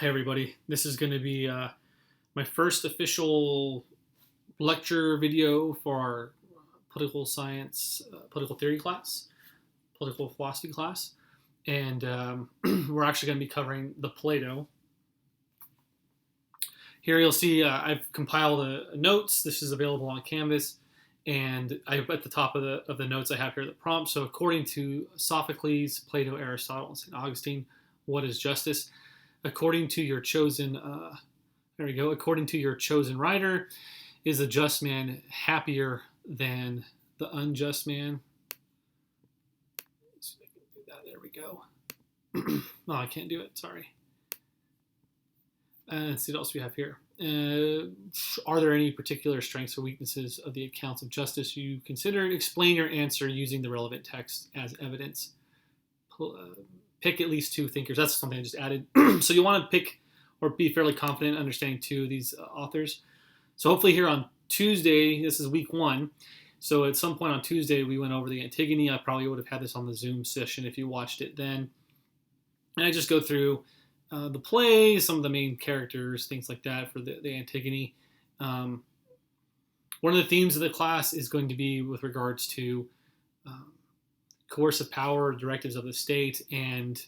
Hey everybody, this is going to be my first official lecture video for our political science, political theory class, political philosophy class, and we're actually going to be covering the Plato. Here you'll see I've compiled notes. This is available on Canvas, and at the top of the notes I have here the prompt. So according to Sophocles, Plato, Aristotle, and St. Augustine, what is justice? According to your chosen, there we go. According to your chosen writer, is the just man happier than the unjust man? Let's see if I can do that. There we go. Oh, I can't do it. Sorry. Let's see what else we have here. Are there any particular strengths or weaknesses of the accounts of justice you considered? Explain your answer using the relevant text as evidence. Pick at least two thinkers. That's something I just added. So you want to pick or be fairly confident in understanding two of these authors. So hopefully here on Tuesday, this is week 1. So at some point on Tuesday, we went over the Antigone. I probably would have had this on the Zoom session if you watched it then. And I just go through the play, some of the main characters, things like that for the Antigone. One of the themes of the class is going to be with regards to coercive power, directives of the state, and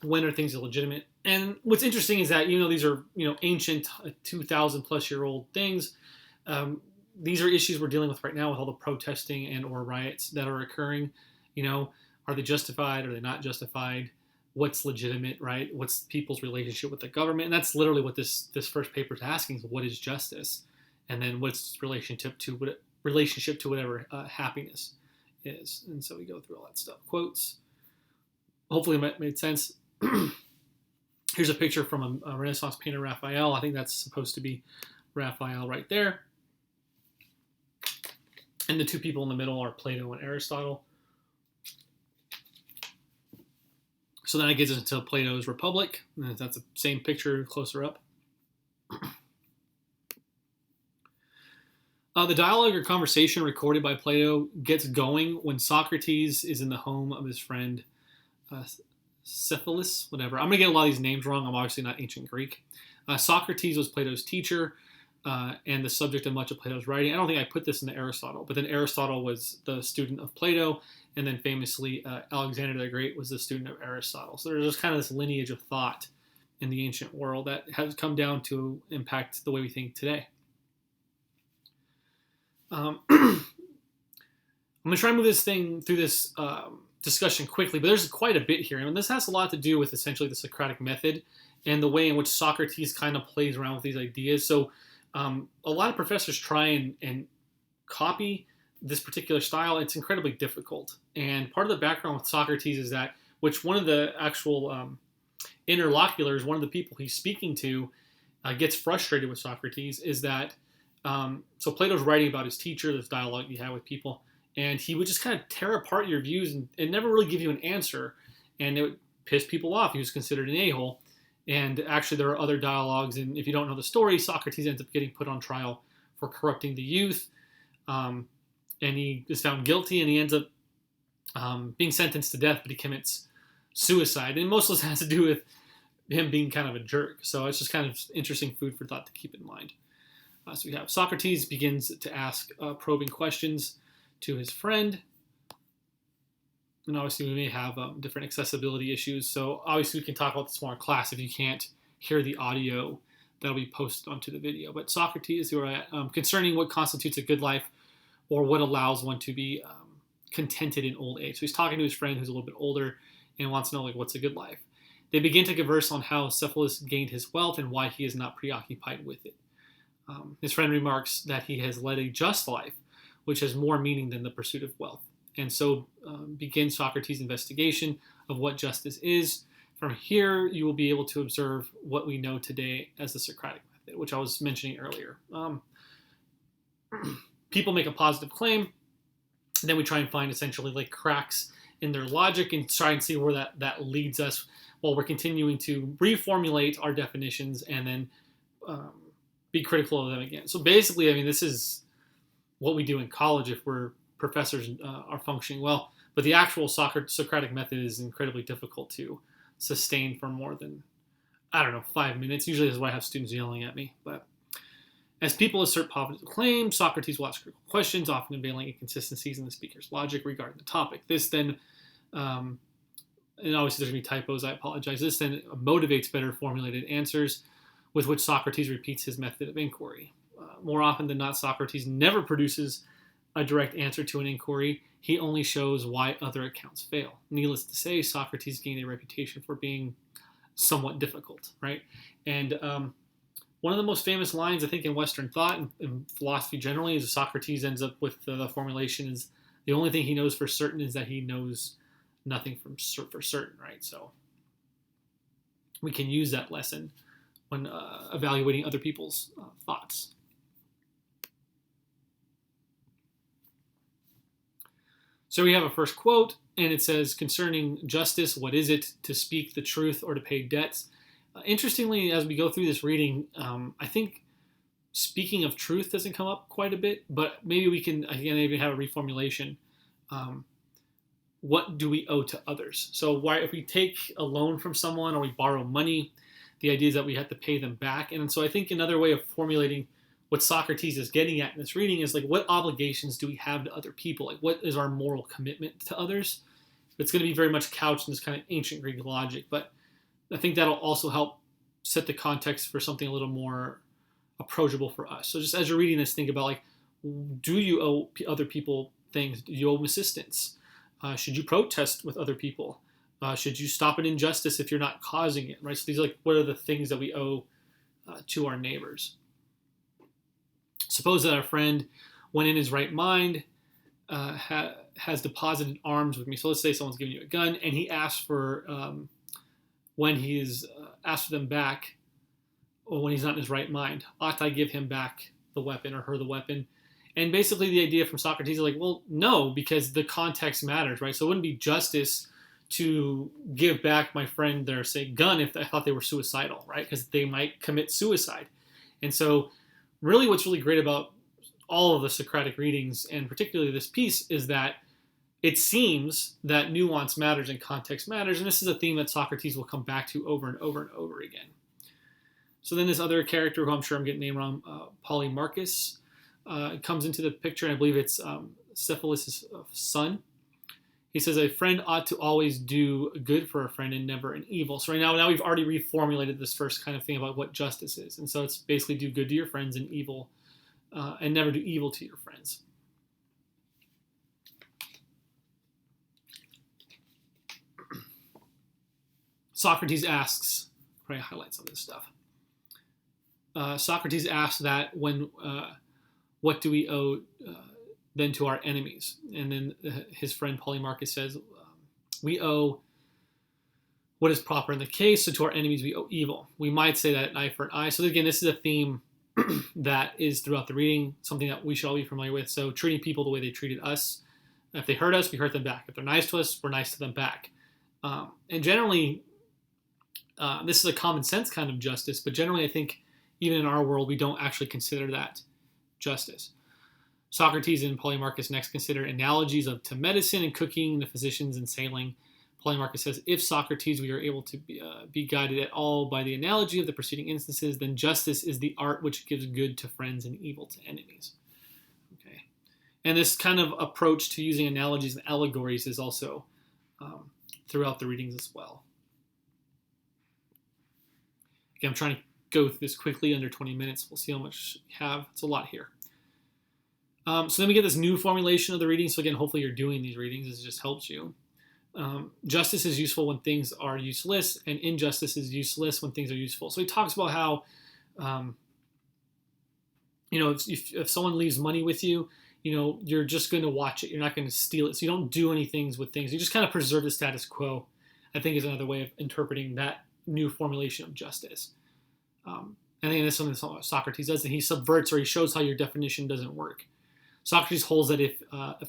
when are things illegitimate. And what's interesting is that these are ancient 2,000 plus year old things. These are issues we're dealing with right now with all the protesting and or riots that are occurring. Are they justified? Are they not justified? What's legitimate, right? What's people's relationship with the government? And that's literally what this first paper is asking: is what is justice, and then what's relationship to whatever happiness is. And so we go through all that stuff. Quotes. Hopefully it made sense. Here's a picture from a Renaissance painter, Raphael. I think that's supposed to be Raphael right there. And the two people in the middle are Plato and Aristotle. So then it gets into Plato's Republic. And that's the same picture closer up. The dialogue or conversation recorded by Plato gets going when Socrates is in the home of his friend Cephalus, whatever. I'm going to get a lot of these names wrong. I'm obviously not ancient Greek. Socrates was Plato's teacher and the subject of much of Plato's writing. I don't think I put this in the Aristotle, but then Aristotle was the student of Plato, and then famously Alexander the Great was the student of Aristotle. So there's just kind of this lineage of thought in the ancient world that has come down to impact the way we think today. I'm going to try and move this thing through this discussion quickly, but there's quite a bit here. And this has a lot to do with essentially the Socratic method and the way in which Socrates kind of plays around with these ideas. So a lot of professors try and copy this particular style. It's incredibly difficult. And part of the background with Socrates is that, which one of the actual interlocutors, one of the people he's speaking to, gets frustrated with Socrates, is that so Plato's writing about his teacher, this dialogue he had with people, and he would just kind of tear apart your views and never really give you an answer, and it would piss people off. He was considered an a-hole. And actually there are other dialogues, and if you don't know the story, Socrates ends up getting put on trial for corrupting the youth, and he is found guilty, and he ends up being sentenced to death, but he commits suicide. And most of this has to do with him being kind of a jerk. So it's just kind of interesting food for thought to keep in mind. So we have Socrates begins to ask probing questions to his friend. And obviously we may have different accessibility issues. So obviously we can talk about this more in class if you can't hear the audio that'll be posted onto the video. But Socrates, who are concerning what constitutes a good life or what allows one to be contented in old age. So he's talking to his friend who's a little bit older and wants to know what's a good life. They begin to converse on how Cephalus gained his wealth and why he is not preoccupied with it. His friend remarks that he has led a just life, which has more meaning than the pursuit of wealth. And so begins Socrates' investigation of what justice is. From here, you will be able to observe what we know today as the Socratic method, which I was mentioning earlier. People make a positive claim, then we try and find essentially like cracks in their logic and try and see where that leads us while we're continuing to reformulate our definitions and then be critical of them again. So basically, I mean, this is what we do in college if we're professors are functioning well. But the actual Socratic method is incredibly difficult to sustain for more than I don't know, 5 minutes. Usually that's why I have students yelling at me. But as people assert positive claims, Socrates will ask critical questions, often unveiling inconsistencies in the speaker's logic regarding the topic. This then, and obviously there's going to be typos, I apologize. This then motivates better formulated answers with which Socrates repeats his method of inquiry. More often than not, Socrates never produces a direct answer to an inquiry. He only shows why other accounts fail. Needless to say, Socrates gained a reputation for being somewhat difficult, right? And one of the most famous lines, I think, in Western thought and in philosophy generally is Socrates ends up with the formulation is the only thing he knows for certain is that he knows nothing for certain, right? So we can use that lesson when evaluating other people's thoughts. So we have a first quote, and it says, concerning justice, what is it to speak the truth or to pay debts? Interestingly, as we go through this reading, I think speaking of truth doesn't come up quite a bit, but maybe we can, again, maybe have a reformulation. What do we owe to others? So if we take a loan from someone or we borrow money, the idea is that we have to pay them back. And so I think another way of formulating what Socrates is getting at in this reading is like, what obligations do we have to other people? Like, what is our moral commitment to others? It's going to be very much couched in this kind of ancient Greek logic, but I think that'll also help set the context for something a little more approachable for us. So just as you're reading this, think about like, do you owe other people things? Do you owe them assistance? Should you protest with other people? Should you stop an injustice if you're not causing it, right? So these are like, what are the things that we owe to our neighbors? Suppose that our friend, when in his right mind, has deposited arms with me. So let's say someone's giving you a gun, and he asks for, when he's asked for them back, or when he's not in his right mind, ought I give him back the weapon or her the weapon? And basically the idea from Socrates is like, well, no, because the context matters, right? So it wouldn't be justice to give back my friend their, say, gun if I thought they were suicidal, right? Because they might commit suicide. And so really what's really great about all of the Socratic readings, and particularly this piece, is that it seems that nuance matters and context matters, and this is a theme that Socrates will come back to over and over and over again. So then this other character, who I'm sure I'm getting the name wrong, Polymarchus, comes into the picture, and I believe it's Cephalus' son. He says, a friend ought to always do good for a friend and never an evil. So right now we've already reformulated this first kind of thing about what justice is. And so it's basically do good to your friends and evil, and never do evil to your friends. Socrates asks, probably highlight some of this stuff. Socrates asks that when, what do we owe then to our enemies? And then his friend Polymarchus says, we owe what is proper in the case, so to our enemies we owe evil. We might say that an eye for an eye. So again, this is a theme that is throughout the reading, something that we should all be familiar with. So treating people the way they treated us. If they hurt us, we hurt them back. If they're nice to us, we're nice to them back. And generally, this is a common sense kind of justice, but generally I think even in our world, we don't actually consider that justice. Socrates and Polymarchus next consider analogies to medicine and cooking, the physicians and sailing. Polymarchus says, if Socrates, we are able to be guided at all by the analogy of the preceding instances, then justice is the art which gives good to friends and evil to enemies. Okay, and this kind of approach to using analogies and allegories is also throughout the readings as well. Again, I'm trying to go through this quickly, under 20 minutes. We'll see how much we have. It's a lot here. So then we get this new formulation of the reading. So again, hopefully you're doing these readings. This just helps you. Justice is useful when things are useless, and injustice is useless when things are useful. So he talks about how, if someone leaves money with you, you're just going to watch it. You're not going to steal it. So you don't do anything with things. You just kind of preserve the status quo, I think, is another way of interpreting that new formulation of justice. I think that's something Socrates does, and he subverts, or he shows how your definition doesn't work. Socrates holds that if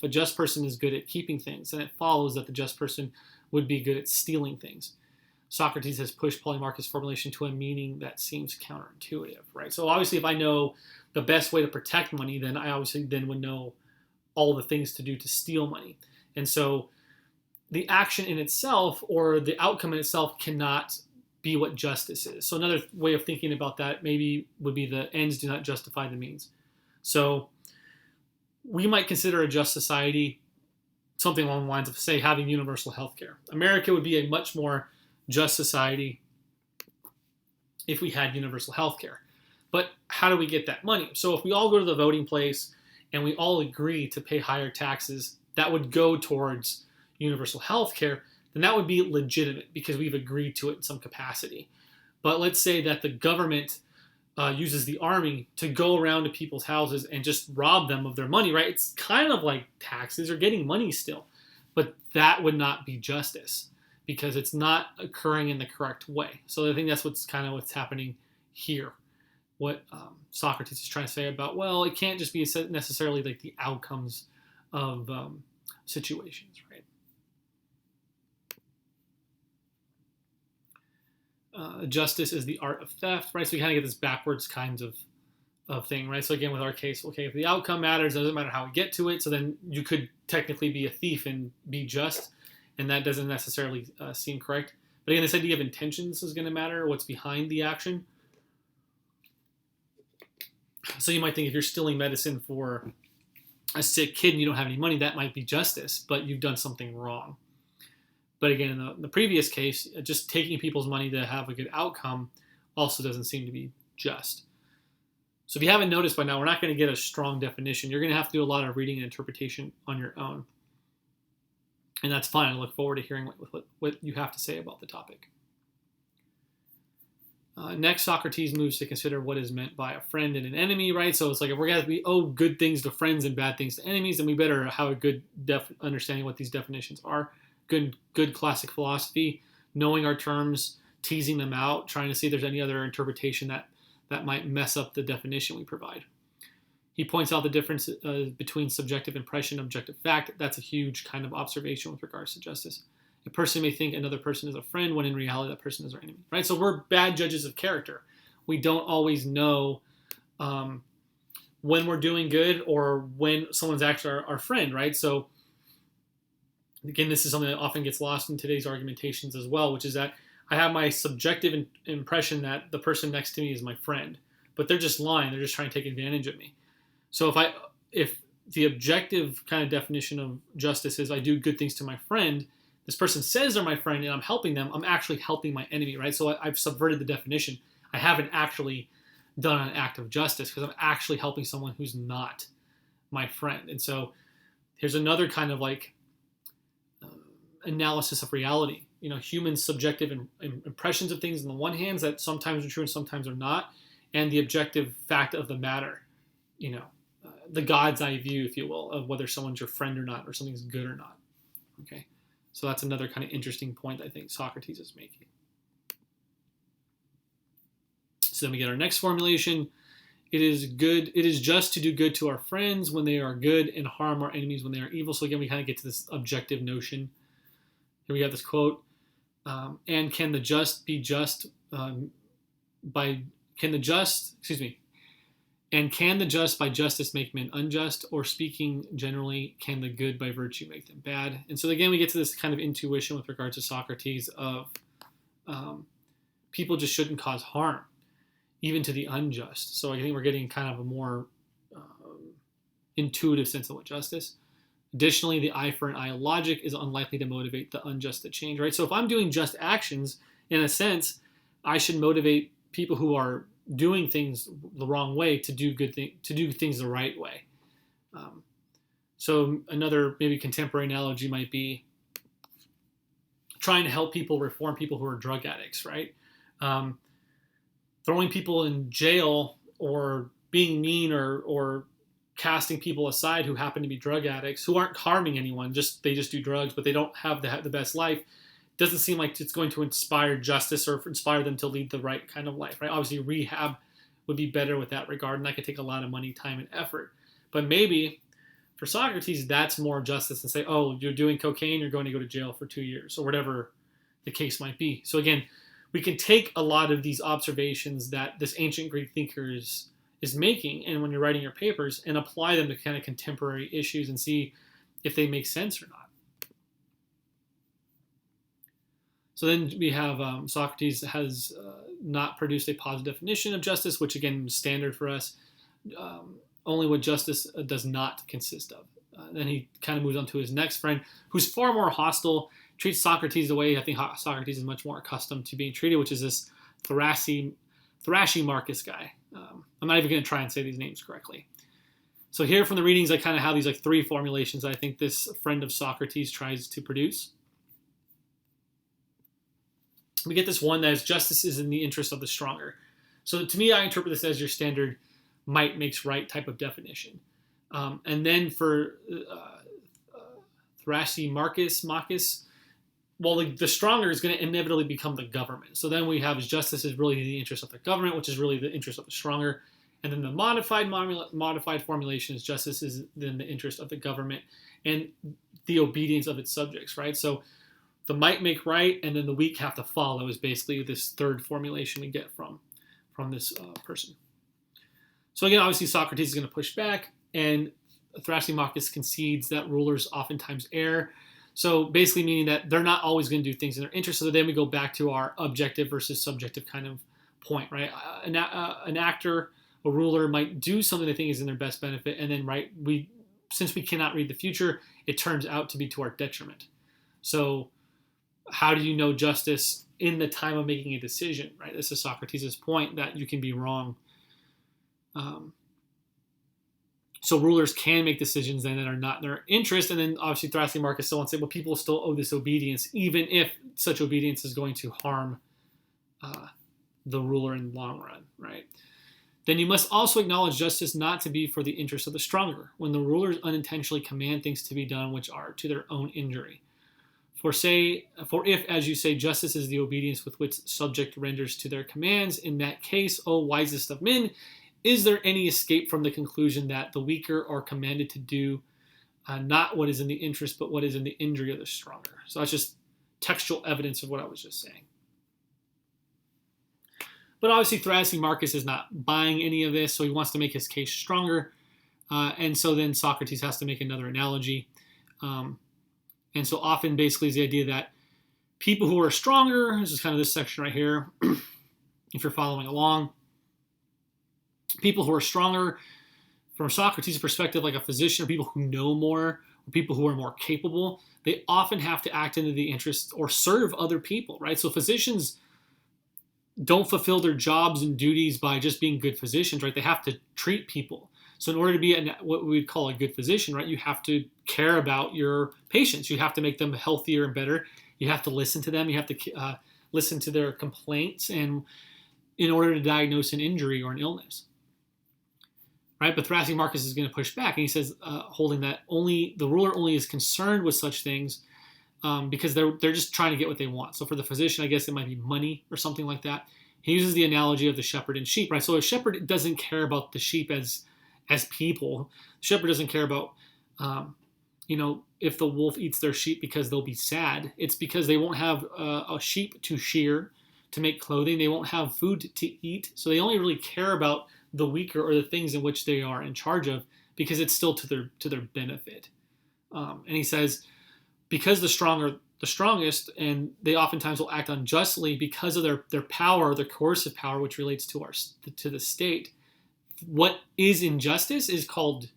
a just person is good at keeping things, then it follows that the just person would be good at stealing things. Socrates has pushed Polymarchus' formulation to a meaning that seems counterintuitive, right? So obviously, if I know the best way to protect money, then I obviously then would know all the things to do to steal money. And so the action in itself, or the outcome in itself, cannot be what justice is. So another way of thinking about that maybe would be the ends do not justify the means. So we might consider a just society something along the lines of, say, having universal health care. America would be a much more just society if we had universal health care. But how do we get that money? So if we all go to the voting place and we all agree to pay higher taxes that would go towards universal health care, then that would be legitimate because we've agreed to it in some capacity. But let's say that the government uses the army to go around to people's houses and just rob them of their money, right? It's kind of like taxes. They're getting money still. But that would not be justice because it's not occurring in the correct way. So I think that's what's happening here. What Socrates is trying to say about, well, it can't just be necessarily like the outcomes of situations, right? Justice is the art of theft, right? So we kind of get this backwards kinds of thing, right? So again, with our case, okay, if the outcome matters, it doesn't matter how we get to it. So then you could technically be a thief and be just, and that doesn't necessarily seem correct. But again, this idea of intentions is going to matter, what's behind the action. So you might think if you're stealing medicine for a sick kid and you don't have any money, that might be justice, but you've done something wrong. But again, in the previous case, just taking people's money to have a good outcome also doesn't seem to be just. So if you haven't noticed by now, we're not going to get a strong definition. You're going to have to do a lot of reading and interpretation on your own. And that's fine. I look forward to hearing what you have to say about the topic. Next, Socrates moves to consider what is meant by a friend and an enemy, right? So it's like if we're going to owe good things to friends and bad things to enemies, then we better have a good understanding what these definitions are. Good classic philosophy, knowing our terms, teasing them out, trying to see if there's any other interpretation that might mess up the definition we provide. He points out the difference between subjective impression and objective fact. That's a huge kind of observation with regards to justice. A person may think another person is a friend when in reality that person is our enemy, right? So we're bad judges of character. We don't always know when we're doing good or when someone's actually our friend, right? So again, this is something that often gets lost in today's argumentations as well, which is that I have my subjective impression that the person next to me is my friend, but they're just lying. They're just trying to take advantage of me. So if the objective kind of definition of justice is I do good things to my friend, this person says they're my friend and I'm helping them, I'm actually helping my enemy, right? So I've subverted the definition. I haven't actually done an act of justice because I'm actually helping someone who's not my friend. And so here's another kind of like analysis of reality. You know, human subjective impressions of things on the one hand that sometimes are true and sometimes are not, and the objective fact of the matter, you know, the God's eye view, if you will, of whether someone's your friend or not, or something's good or not. Okay, so that's another kind of interesting point I think Socrates is making. So then we get our next formulation. It is just to do good to our friends when they are good and harm our enemies when they are evil. So again, we kind of get to this objective notion. Here we have this quote, and can the just be just and can the just by justice make men unjust, or speaking generally, can the good by virtue make them bad? And so again, we get to this kind of intuition with regards to Socrates of people just shouldn't cause harm, even to the unjust. So I think we're getting kind of a more intuitive sense of what justice. Additionally, the eye for an eye logic is unlikely to motivate the unjust to change, right? So if I'm doing just actions, in a sense, I should motivate people who are doing things the wrong way to do things the right way. So another maybe contemporary analogy might be trying to help people reform people who are drug addicts, right? Throwing people in jail or being mean or casting people aside who happen to be drug addicts, who aren't harming anyone, they just do drugs, but they don't have the best life, doesn't seem like it's going to inspire justice or inspire them to lead the right kind of life, right? Obviously, rehab would be better with that regard, and that could take a lot of money, time, and effort. But maybe for Socrates, that's more justice than say, oh, you're doing cocaine, you're going to go to jail for 2 years, or whatever the case might be. So again, we can take a lot of these observations that this ancient Greek thinker is making, and when you're writing your papers, and apply them to kind of contemporary issues and see if they make sense or not. So then we have Socrates has not produced a positive definition of justice, which again is standard for us. Only what justice does not consist of. Then he kind of moves on to his next friend, who's far more hostile, treats Socrates the way I think Socrates is much more accustomed to being treated, which is this Thrasymachus guy. I'm not even going to try and say these names correctly. So here from the readings, I kind of have these like three formulations I think this friend of Socrates tries to produce. We get this one that is justice is in the interest of the stronger. So to me, I interpret this as your standard might makes right type of definition. And then for Thrasymachus, well, the stronger is going to inevitably become the government. So then we have is justice is really the interest of the government, which is really the interest of the stronger. And then the modified formulation is justice is then the interest of the government and the obedience of its subjects, right? So the might make right, and then the weak have to follow is basically this third formulation we get from this person. So again, obviously Socrates is going to push back, and Thrasymachus concedes that rulers oftentimes err. So basically meaning that they're not always going to do things in their interest. So then we go back to our objective versus subjective kind of point, right? An actor, a ruler might do something they think is in their best benefit, and then since we cannot read the future, it turns out to be to our detriment. So how do you know justice in the time of making a decision, right? This is Socrates' point that you can be wrong. So rulers can make decisions then that are not in their interest, and then obviously Thrasymachus still wants to say, well, people still owe this obedience, even if such obedience is going to harm the ruler in the long run, right? Then you must also acknowledge justice not to be for the interest of the stronger, when the rulers unintentionally command things to be done which are to their own injury. For if, as you say, justice is the obedience with which subject renders to their commands, in that case, O wisest of men, is there any escape from the conclusion that the weaker are commanded to do not what is in the interest, but what is in the injury of the stronger? So that's just textual evidence of what I was just saying. But obviously Thrasymachus is not buying any of this, so he wants to make his case stronger. And so then Socrates has to make another analogy. And so often basically is the idea that people who are stronger, this is kind of this section right here, if you're following along, people who are stronger from Socrates' perspective, like a physician or people who know more, or people who are more capable, they often have to act into the interest or serve other people, right? So physicians don't fulfill their jobs and duties by just being good physicians, right? They have to treat people. So in order to be what we would call a good physician, right, you have to care about your patients. You have to make them healthier and better. You have to listen to them. You have to listen to their complaints, and in order to diagnose an injury or an illness, right? But Thrasymachus is going to push back, and he says, holding that only the ruler only is concerned with such things because they're just trying to get what they want. So for the physician, I guess it might be money or something like that. He uses the analogy of the shepherd and sheep, right? So a shepherd doesn't care about the sheep as people. The shepherd doesn't care about, if the wolf eats their sheep because they'll be sad. It's because they won't have a sheep to shear to make clothing. They won't have food to eat. So they only really care about the weaker or the things in which they are in charge of because it's still to their benefit. And he says, because the strong are the strongest, and they oftentimes will act unjustly because of their power, their coercive power, which relates to the state. What is injustice is called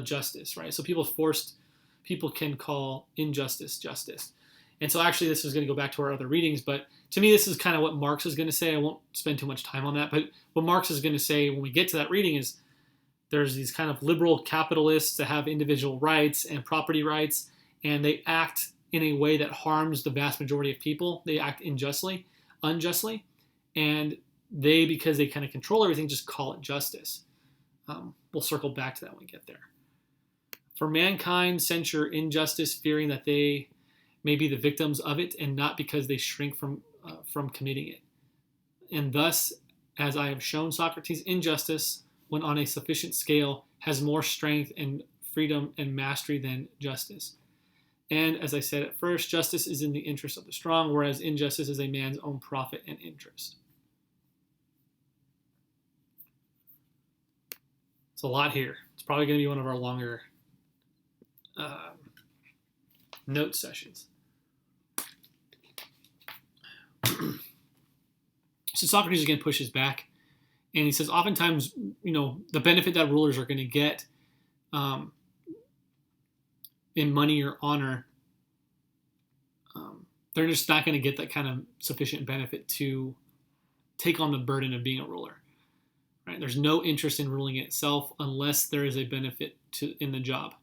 justice, right? So people can call injustice justice. And so actually this is going to go back to our other readings, but to me this is kind of what Marx is going to say. I won't spend too much time on that, but what Marx is going to say when we get to that reading is there's these kind of liberal capitalists that have individual rights and property rights, and they act in a way that harms the vast majority of people. They act unjustly, and they, because they kind of control everything, just call it justice. We'll circle back to that when we get there. For mankind, censure injustice, fearing that they may be the victims of it, and not because they shrink from committing it. And thus, as I have shown, Socrates, injustice, when on a sufficient scale, has more strength and freedom and mastery than justice. And as I said at first, justice is in the interest of the strong, whereas injustice is a man's own profit and interest. It's a lot here. It's probably going to be one of our longer note sessions. So Socrates again pushes back, and he says oftentimes, the benefit that rulers are going to get um, in money or honor, they're just not going to get that kind of sufficient benefit to take on the burden of being a ruler. Right? There's no interest in ruling it itself unless there is a benefit in the job.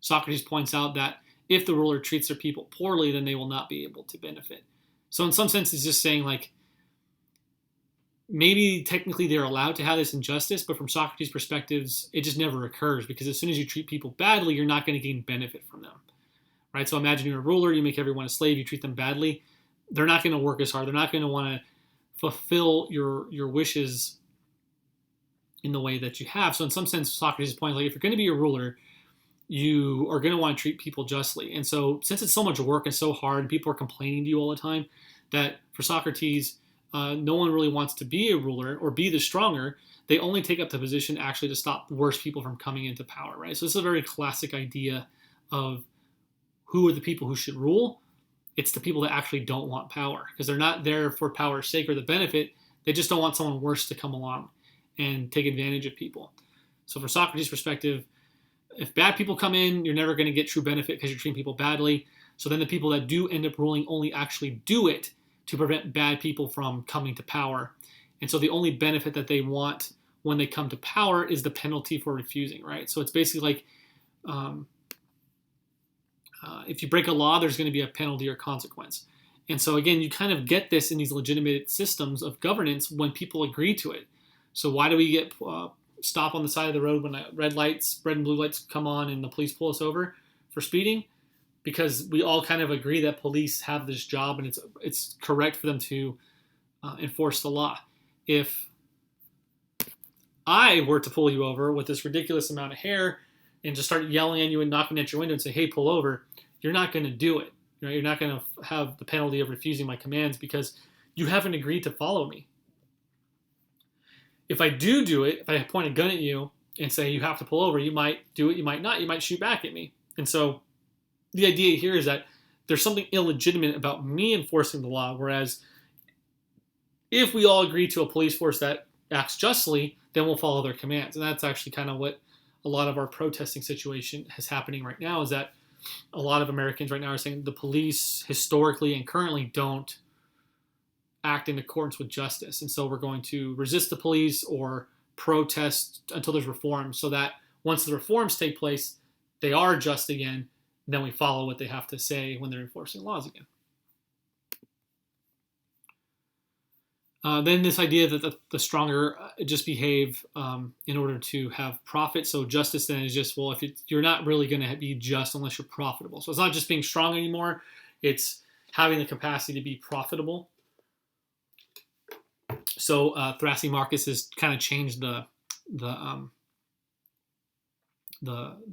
Socrates points out that if the ruler treats their people poorly, then they will not be able to benefit. So in some sense, he's just saying, like, maybe technically they're allowed to have this injustice, but from Socrates' perspectives, it just never occurs, because as soon as you treat people badly, you're not going to gain benefit from them. Right? So imagine you're a ruler, you make everyone a slave, you treat them badly. They're not going to work as hard. They're not going to want to fulfill your wishes in the way that you have. So in some sense, Socrates' point is, like, if you're going to be a ruler, you are going to want to treat people justly. And so since it's so much work and so hard, and people are complaining to you all the time, that for Socrates, no one really wants to be a ruler or be the stronger. They only take up the position actually to stop the worst people from coming into power, right? So this is a very classic idea of who are the people who should rule. It's the people that actually don't want power, because they're not there for power's sake or the benefit. They just don't want someone worse to come along and take advantage of people. So from Socrates' perspective, if bad people come in, you're never going to get true benefit because you're treating people badly. So then the people that do end up ruling only actually do it to prevent bad people from coming to power. And so the only benefit that they want when they come to power is the penalty for refusing, right? So it's basically like, if you break a law, there's going to be a penalty or consequence. And so again, you kind of get this in these legitimate systems of governance when people agree to it. So why do we get stop on the side of the road when red and blue lights come on and the police pull us over for speeding? Because we all kind of agree that police have this job and it's correct for them to enforce the law. If I were to pull you over with this ridiculous amount of hair and just start yelling at you and knocking at your window and say, hey, pull over, you're not going to do it. You're not going to have the penalty of refusing my commands because you haven't agreed to follow me. If I do it, if I point a gun at you and say you have to pull over, you might do it, you might not, you might shoot back at me. And so the idea here is that there's something illegitimate about me enforcing the law, whereas if we all agree to a police force that acts justly, then we'll follow their commands. And that's actually kind of what a lot of our protesting situation is happening right now, is that a lot of Americans right now are saying the police historically and currently don't act in accordance with justice. And so we're going to resist the police or protest until there's reform, so that once the reforms take place, they are just again, then we follow what they have to say when they're enforcing laws again. Then this idea that the stronger just behave in order to have profit. So justice then is just, well, if you're not really going to be just unless you're profitable. So it's not just being strong anymore. It's having the capacity to be profitable. So Thrasymachus has kind of changed the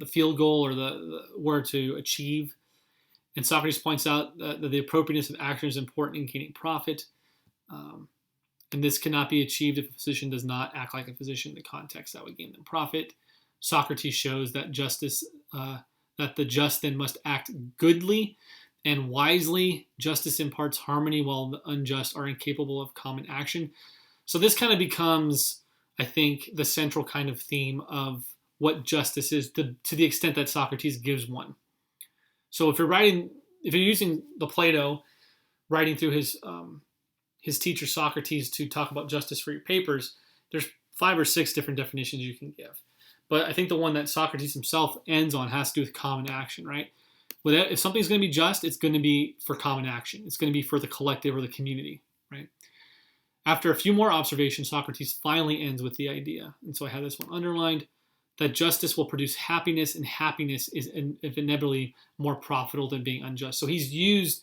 field goal, or the word to achieve. And Socrates points out that the appropriateness of action is important in gaining profit. And this cannot be achieved if a physician does not act like a physician in the context that would gain them profit. Socrates shows that that the just then must act goodly and wisely. Justice imparts harmony, while the unjust are incapable of common action. So this kind of becomes, I think, the central kind of theme of what justice is, to the extent that Socrates gives one. So if you're using the Plato, writing through his teacher Socrates to talk about justice for your papers, there's 5 or 6 different definitions you can give. But I think the one that Socrates himself ends on has to do with common action, right? If something's going to be just, it's going to be for common action. It's going to be for the collective or the community, right? After a few more observations, Socrates finally ends with the idea, and so I have this one underlined, that justice will produce happiness, and happiness is inevitably more profitable than being unjust. So he's used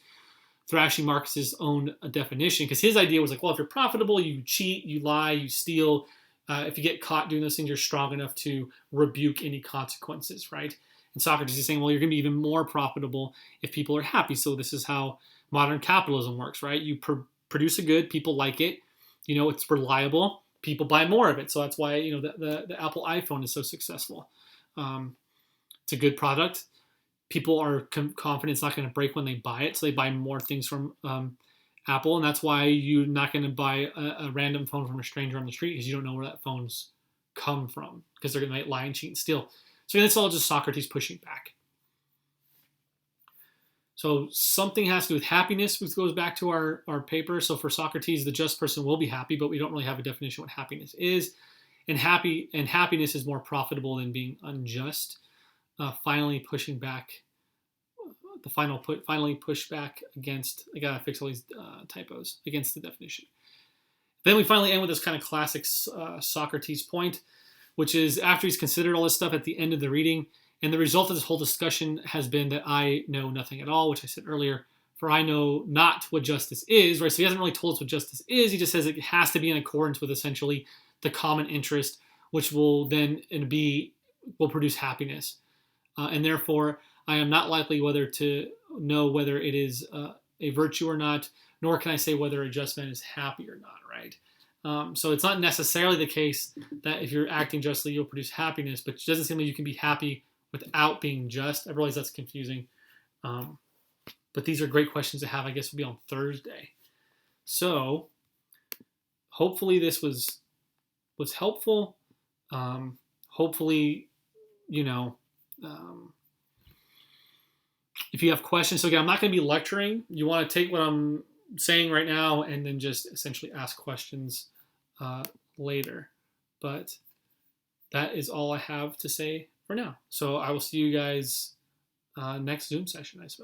Thrasymachus' own definition, because his idea was like, well, if you're profitable, you cheat, you lie, you steal. If you get caught doing those things, you're strong enough to rebuke any consequences, right? And Socrates is saying, well, you're going to be even more profitable if people are happy. So this is how modern capitalism works, right? You produce a good, people like it, it's reliable, people buy more of it. So that's why, the Apple iPhone is so successful. It's a good product. People are confident it's not going to break when they buy it, so they buy more things from Apple, and that's why you're not going to buy a random phone from a stranger on the street because you don't know where that phone's come from because they're going to lie and cheat and steal. So it's all just Socrates pushing back. So something has to do with happiness, which goes back to our paper. So for Socrates, the just person will be happy, but we don't really have a definition of what happiness is. And happiness is more profitable than being unjust. Finally pushing back. Finally push back against. I gotta fix all these typos against the definition. Then we finally end with this kind of classic Socrates point, which is after he's considered all this stuff at the end of the reading. And the result of this whole discussion has been that I know nothing at all, which I said earlier, for I know not what justice is, right? So he hasn't really told us what justice is. He just says it has to be in accordance with essentially the common interest, which will then will produce happiness. And therefore, I am not likely whether to know whether it is a virtue or not, nor can I say whether a just man is happy or not, right? So it's not necessarily the case that if you're acting justly, you'll produce happiness, but it doesn't seem like you can be happy without being just. I realize that's confusing. But these are great questions to have. I guess will be on Thursday. So hopefully this was helpful. Hopefully, if you have questions. So again, I'm not going to be lecturing. You want to take what I'm saying right now and then just essentially ask questions later. But that is all I have to say for now. So I will see you guys next Zoom session, I suppose.